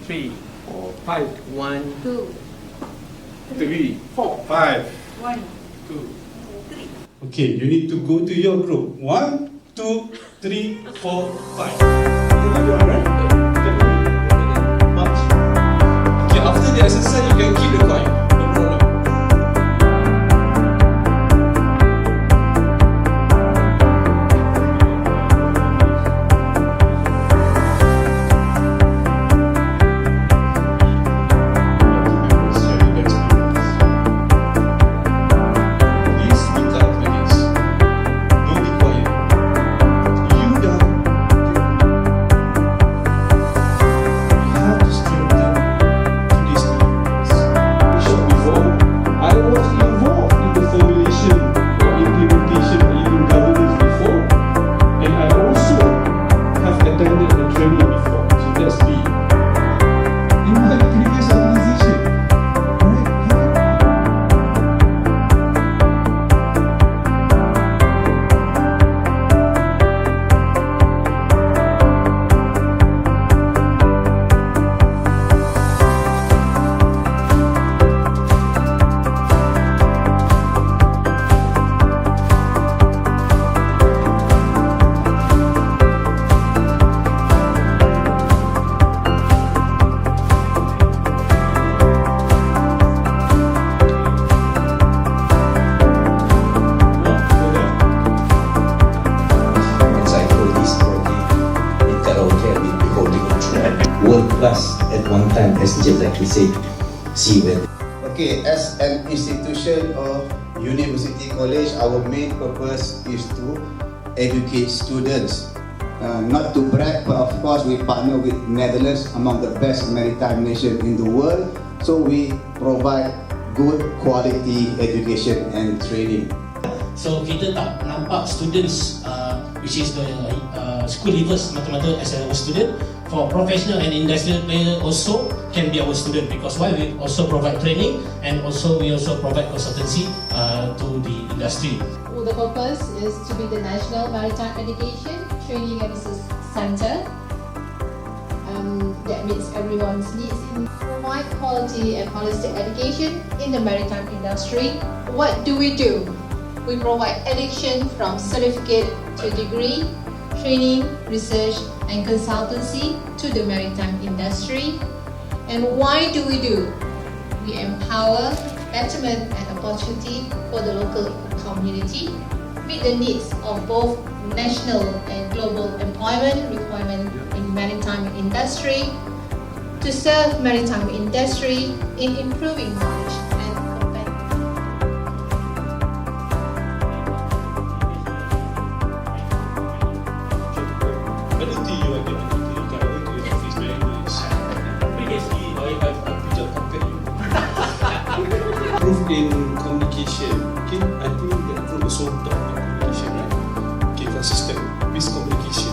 3, 4, 5. 1, 2, 3, 4. 5. 1, 2. 3. Okay, you need to go to your group. 1, 2, 3, 4, 5. Alright? Okay, after the exercise, you can keep the coin. No problem. Please be calm, please. Don't be quiet. You done. You have to strengthen today's commitments. Short before, I was involved in the formulation or implementation or even governance before, and I also have attended the training before. So that's me. In my previous organization, alright? Insightful this working in karaoke will be holding a track. World class at one time, as just like we said, see when. Okay, as an institution or university college, our main purpose is to educate students. Not to brag, but of course we partner with Netherlands, among the best maritime nation in the world. So we provide good quality education and training. So kita tak nampak students which is the school leavers mata-mata as a student. For professional and industrial player also can be our student, because why we also provide training and also we also provide consultancy to the industry. Well, the purpose is to be the National Maritime Education Training and Research Center that meets everyone's needs in provide quality and holistic education in the maritime industry. What do? We provide education from certificate to degree, training, research and consultancy to the maritime industry. And why do? We empower betterment and opportunity for the local community, meet the needs of both national and global employment requirement in maritime industry, to serve maritime industry in improving knowledge and competitiveness. I don't think you are getting into the karaoke office very nice. Previously, I have pijat carpet you. Proof in communication. Okay, I think that group also taught in communication, right? Okay, consistent. Miscommunication.